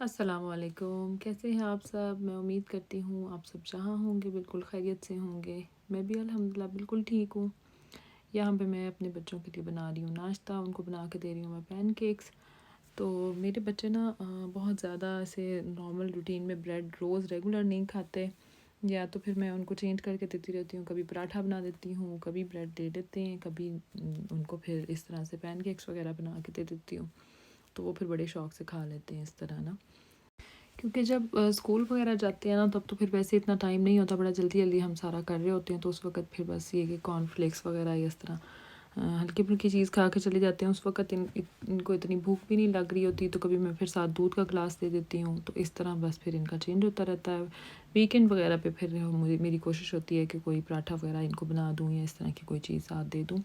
السلام علیکم، کیسے ہیں آپ سب؟ میں امید کرتی ہوں آپ سب جہاں ہوں گے بالکل خیریت سے ہوں گے۔ میں بھی الحمدللہ بالکل ٹھیک ہوں۔ یہاں پہ میں اپنے بچوں کے لیے بنا رہی ہوں ناشتہ، ان کو بنا کے دے رہی ہوں میں پین کیکس۔ تو میرے بچے نا بہت زیادہ ایسے نارمل روٹین میں بریڈ روز ریگولر نہیں کھاتے، یا تو پھر میں ان کو چینج کر کے دیتی رہتی ہوں، کبھی پراٹھا بنا دیتی ہوں، کبھی بریڈ دے دیتے ہیں، کبھی ان کو پھر اس طرح سے پین کیکس وغیرہ بنا کے دے دیتی ہوں، تو وہ پھر بڑے شوق سے کھا لیتے ہیں اس طرح نا۔ کیونکہ جب اسکول وغیرہ جاتے ہیں نا تب تو پھر ویسے اتنا ٹائم نہیں ہوتا، بڑا جلدی جلدی ہم سارا کر رہے ہوتے ہیں، تو اس وقت پھر بس یہ کہ کارن فلیکس وغیرہ یا اس طرح ہلکی پھلکی چیز کھا کے چلے جاتے ہیں۔ اس وقت ان کو اتنی بھوک بھی نہیں لگ رہی ہوتی، تو کبھی میں پھر ساتھ دودھ کا گلاس دے دیتی ہوں، تو اس طرح بس پھر ان کا چینج ہوتا رہتا ہے۔ ویکینڈ وغیرہ پہ پھر میری کوشش ہوتی ہے کہ کوئی پراٹھا وغیرہ ان کو بنا دوں یا اس طرح کی کوئی چیز ساتھ دے دوں۔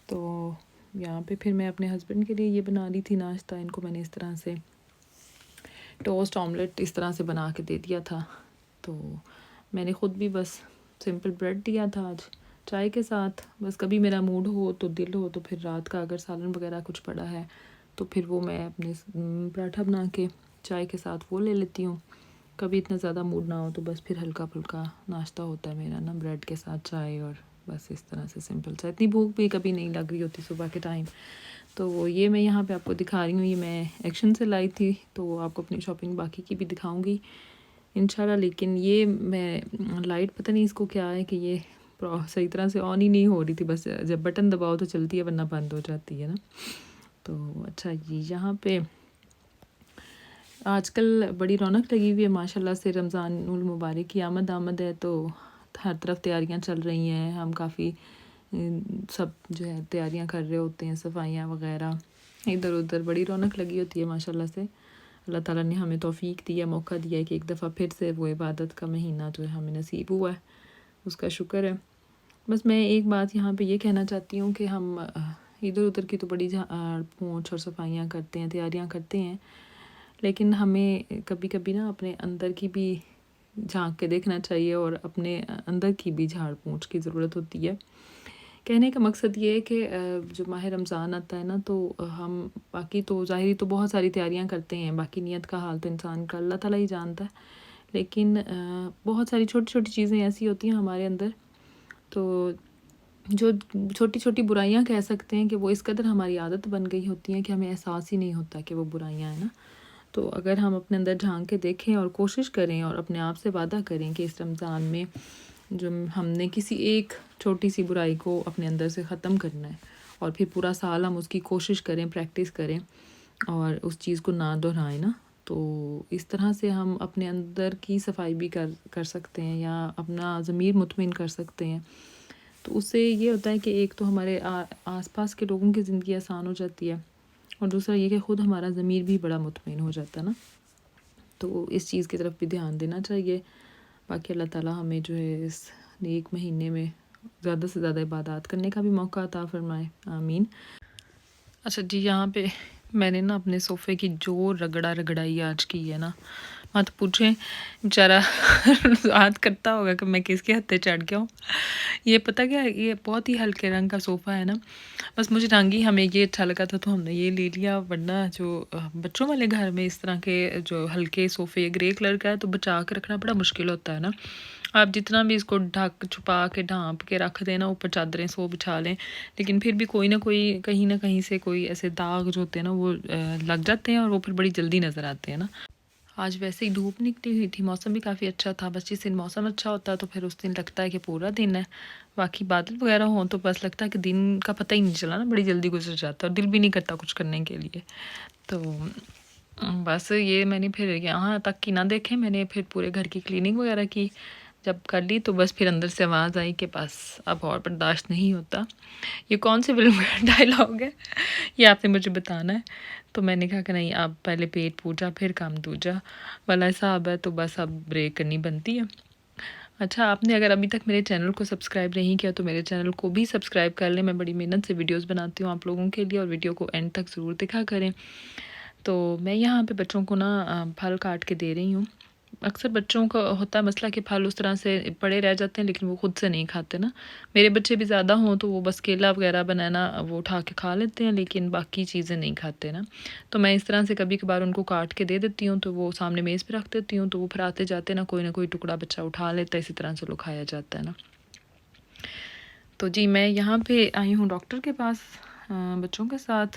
تو یہاں پہ پھر میں اپنے ہسبینڈ کے لیے یہ بنا رہی تھی ناشتہ، ان کو میں نے اس طرح سے ٹوسٹ آملیٹ اس طرح سے بنا کے دے دیا تھا۔ تو میں نے خود بھی بس سمپل بریڈ دیا تھا آج چائے کے ساتھ، بس کبھی میرا موڈ ہو تو دل ہو تو پھر رات کا اگر سالن وغیرہ کچھ پڑا ہے تو پھر وہ میں اپنے پراٹھا بنا کے چائے کے ساتھ وہ لے لیتی ہوں۔ کبھی اتنا زیادہ موڈ نہ ہو تو بس پھر ہلکا پھلکا ناشتہ ہوتا ہے میرا نا، بریڈ کے ساتھ چائے، اور بس اس طرح سے سمپل سا۔ اتنی بھوک بھی کبھی نہیں لگ رہی ہوتی صبح کے ٹائم۔ تو یہ میں یہاں پہ آپ کو دکھا رہی ہوں، یہ میں ایکشن سے لائی تھی، تو آپ کو اپنی شاپنگ باقی کی بھی دکھاؤں گی انشاءاللہ۔ لیکن یہ میں لائٹ پتہ نہیں اس کو کیا ہے کہ یہ صحیح طرح سے آن ہی نہیں ہو رہی تھی، بس جب بٹن دباؤ تو چلتی ہے ورنہ بند ہو جاتی ہے نا۔ تو اچھا جی، یہاں پہ آج کل بڑی رونق لگی ہوئی ہے ماشاءاللہ سے، رمضان المبارک کی آمد ہے، تو ہر طرف تیاریاں چل رہی ہیں، ہم کافی سب جو ہے تیاریاں کر رہے ہوتے ہیں، صفائیاں وغیرہ ادھر ادھر، بڑی رونق لگی ہوتی ہے ماشاءاللہ سے۔ اللہ تعالیٰ نے ہمیں توفیق دیا، موقع دیا ہے کہ ایک دفعہ پھر سے وہ عبادت کا مہینہ جو ہے ہمیں نصیب ہوا ہے، اس کا شکر ہے۔ بس میں ایک بات یہاں پہ یہ کہنا چاہتی ہوں کہ ہم ادھر ادھر کی تو بڑی جھاڑ پونچھ اور صفائیاں کرتے ہیں، تیاریاں کرتے ہیں، لیکن ہمیں کبھی کبھی نا اپنے اندر کی بھی جھانک کے دیکھنا چاہیے، اور اپنے اندر کی بھی جھاڑ پونچھ کی ضرورت ہوتی ہے۔ کہنے کا مقصد یہ ہے کہ جو ماہ رمضان آتا ہے نا، تو ہم باقی تو ظاہری تو بہت ساری تیاریاں کرتے ہیں، باقی نیت کا حال تو انسان کا اللہ تعالیٰ ہی جانتا ہے، لیکن بہت ساری چھوٹی چھوٹی چیزیں ایسی ہوتی ہیں ہمارے اندر، تو جو چھوٹی چھوٹی برائیاں کہہ سکتے ہیں کہ وہ اس قدر ہماری عادت بن گئی ہوتی ہیں کہ ہمیں احساس ہی نہیں ہوتا کہ وہ برائیاں ہیں نا۔ تو اگر ہم اپنے اندر جھانک کے دیکھیں اور کوشش کریں اور اپنے آپ سے وعدہ کریں کہ اس رمضان میں جو ہم نے کسی ایک چھوٹی سی برائی کو اپنے اندر سے ختم کرنا ہے، اور پھر پورا سال ہم اس کی کوشش کریں، پریکٹس کریں اور اس چیز کو نہ دہرائیں نا، تو اس طرح سے ہم اپنے اندر کی صفائی بھی کر سکتے ہیں، یا اپنا ضمیر مطمئن کر سکتے ہیں۔ تو اس سے یہ ہوتا ہے کہ ایک تو ہمارے آس پاس کے لوگوں کی زندگی آسان ہو جاتی ہے، اور دوسرا یہ کہ خود ہمارا ضمیر بھی بڑا مطمئن ہو جاتا ہے نا۔ تو اس چیز کی طرف بھی دھیان دینا چاہیے۔ باقی اللہ تعالیٰ ہمیں جو ہے اس نیک مہینے میں زیادہ سے زیادہ عبادات کرنے کا بھی موقع عطا فرمائے، آمین۔ اچھا جی، یہاں پہ میں نے نا اپنے صوفے کی جو رگڑائی آج کی ہے نا، مت پوچھیں، بیچارہ یاد کرتا ہوگا کہ میں کس کے ہتھے چڑھ گیا ہوں۔ یہ پتہ کیا ہے، یہ بہت ہی ہلکے رنگ کا صوفہ ہے نا، بس مجھے رنگ ہی ہمیں یہ اچھا لگا تھا تو ہم نے یہ لے لیا، ورنہ جو بچوں والے گھر میں اس طرح کے جو ہلکے صوفے گرے کلر کا ہے تو بچا کے رکھنا بڑا مشکل ہوتا ہے نا۔ آپ جتنا بھی اس کو ڈھک چھپا کے ڈھانپ کے رکھ دیں نا، اوپر چادریں سو بچھا لیں، لیکن پھر بھی کوئی نہ کوئی کہیں نہ کہیں سے کوئی ایسے داغ جو ہوتے ہیں نا وہ لگ جاتے ہیں، اور وہ پھر بڑی جلدی نظر آتے ہیں نا۔ آج ویسے ہی دھوپ نکلی ہوئی تھی، موسم بھی کافی اچھا تھا، بس جس دن موسم اچھا ہوتا ہے تو پھر اس دن لگتا ہے کہ پورا دن ہے، باقی بادل وغیرہ ہوں تو بس لگتا ہے کہ دن کا پتہ ہی نہیں چلا نا، بڑی جلدی گزر جاتا ہے اور دل بھی نہیں کرتا کچھ کرنے کے لیے۔ تو بس یہ میں نے پھر یہاں تک کی نہ دیکھیں، میں نے پھر پورے گھر کی کلیننگ وغیرہ کی، جب کر لی تو بس پھر اندر سے آواز آئی کہ بس اب اور برداشت نہیں ہوتا۔ یہ کون سی فلم کا ڈائلاگ ہے یہ آپ نے مجھے بتانا ہے۔ تو میں نے کہا کہ نہیں، اب پہلے پیٹ پوجا پھر کام دوجا والا حساب ہے، تو بس اب بریک کرنی بنتی ہے۔ اچھا، آپ نے اگر ابھی تک میرے چینل کو سبسکرائب نہیں کیا تو میرے چینل کو بھی سبسکرائب کر لیں، میں بڑی محنت سے ویڈیوز بناتی ہوں آپ لوگوں کے لیے، اور ویڈیو کو اینڈ تک ضرور دیکھا کریں۔ تو میں یہاں پہ بچوں کو نا پھل کاٹ کے دے رہی ہوں، اکثر بچوں کا ہوتا ہے مسئلہ کہ پھل اس طرح سے پڑے رہ جاتے ہیں لیکن وہ خود سے نہیں کھاتے نا. میرے بچے بھی زیادہ ہوں تو وہ بس کیلا وغیرہ بنانا وہ اٹھا کے کھا لیتے ہیں لیکن باقی چیزیں نہیں کھاتے نا. تو میں اس طرح سے کبھی کبھار ان کو کاٹ کے دے دیتی ہوں تو وہ سامنے میز پہ رکھ دیتی ہوں تو وہ پھر آتے جاتے نا کوئی نہ کوئی ٹکڑا بچہ اٹھا لیتا ہے, اسی طرح سے لوگ کھایا جاتا ہے نا. تو جی میں یہاں پہ آئی ہوں ڈاکٹر کے پاس بچوں کے ساتھ.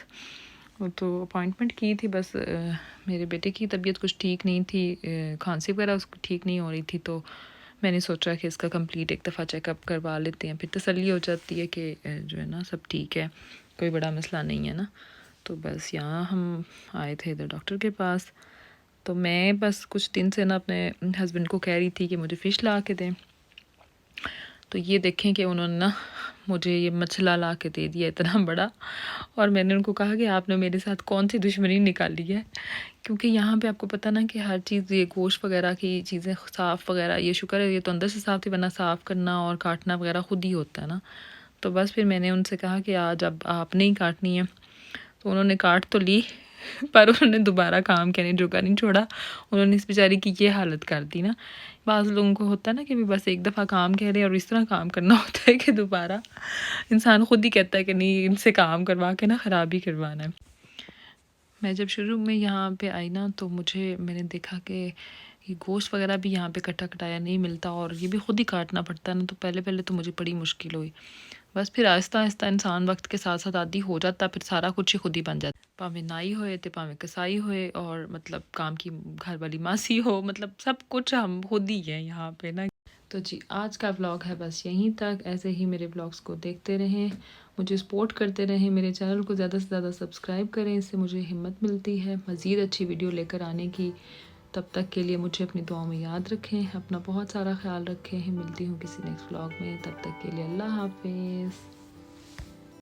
تو اپوائنٹمنٹ کی تھی, بس میرے بیٹے کی طبیعت کچھ ٹھیک نہیں تھی, کھانسی وغیرہ اس کو ٹھیک نہیں ہو رہی تھی, تو میں نے سوچا کہ اس کا کمپلیٹ ایک دفعہ چیک اپ کروا لیتے ہیں, پھر تسلی ہو جاتی ہے کہ جو ہے نا سب ٹھیک ہے, کوئی بڑا مسئلہ نہیں ہے نا. تو بس یہاں ہم آئے تھے ادھر ڈاکٹر کے پاس. تو میں بس کچھ دن سے نا اپنے ہسبینڈ کو کہہ رہی تھی کہ مجھے فش لا کے دیں. تو یہ دیکھیں کہ انہوں نے نا مجھے یہ مچھلا لا کے دے دیا اتنا بڑا, اور میں نے ان کو کہا کہ آپ نے میرے ساتھ کون سی دشمنی نکالی ہے, کیونکہ یہاں پہ آپ کو پتہ نا کہ ہر چیز یہ گوشت وغیرہ کی چیزیں صاف وغیرہ, یہ شکر ہے یہ تو اندر سے صاف تھی ورنہ صاف کرنا اور کاٹنا وغیرہ خود ہی ہوتا ہے نا. تو بس پھر میں نے ان سے کہا کہ آج اب آپ نے ہی کاٹنی ہے. تو انہوں نے کاٹ تو لی پر انہوں نے دوبارہ کام کہنے جوگا نہیں چھوڑا, انہوں نے اس بیچاری کی یہ حالت کر دی نا. بعض لوگوں کو ہوتا ہے نا کہ بھی بس ایک دفعہ کام کہہ رہے ہیں اور اس طرح کام کرنا ہوتا ہے کہ دوبارہ انسان خود ہی کہتا ہے کہ نہیں ان سے کام کروا کے نا خراب ہی کروانا ہے. میں جب شروع میں یہاں پہ آئی نا تو میں نے دیکھا کہ یہ گوشت وغیرہ بھی یہاں پہ کٹا کٹایا نہیں ملتا اور یہ بھی خود ہی کاٹنا پڑتا ہے نا. تو پہلے تو مجھے بڑی مشکل ہوئی, بس پھر آہستہ آہستہ انسان وقت کے ساتھ ساتھ عادی ہو جاتا, پھر سارا کچھ ہی خود ہی بن جاتا, پاویں نائی ہوئے تے پاویں کسائی ہوئے اور مطلب کام کی گھر والی ماسی ہو, مطلب سب کچھ ہم خود ہی ہیں یہاں پہ نا. تو جی آج کا ولاگ ہے بس یہیں تک. ایسے ہی میرے ولاگس کو دیکھتے رہیں, مجھے سپورٹ کرتے رہیں, میرے چینل کو زیادہ سے زیادہ سبسکرائب کریں, اس سے مجھے ہمت ملتی ہے مزید اچھی ویڈیو لے کر آنے کی. تب تک کے لیے مجھے اپنی دعاؤں میں یاد رکھیں, اپنا بہت سارا خیال رکھیں. ملتی ہوں کسی نیکسٹ ولاگ میں, تب تک کے لیے اللہ حافظ.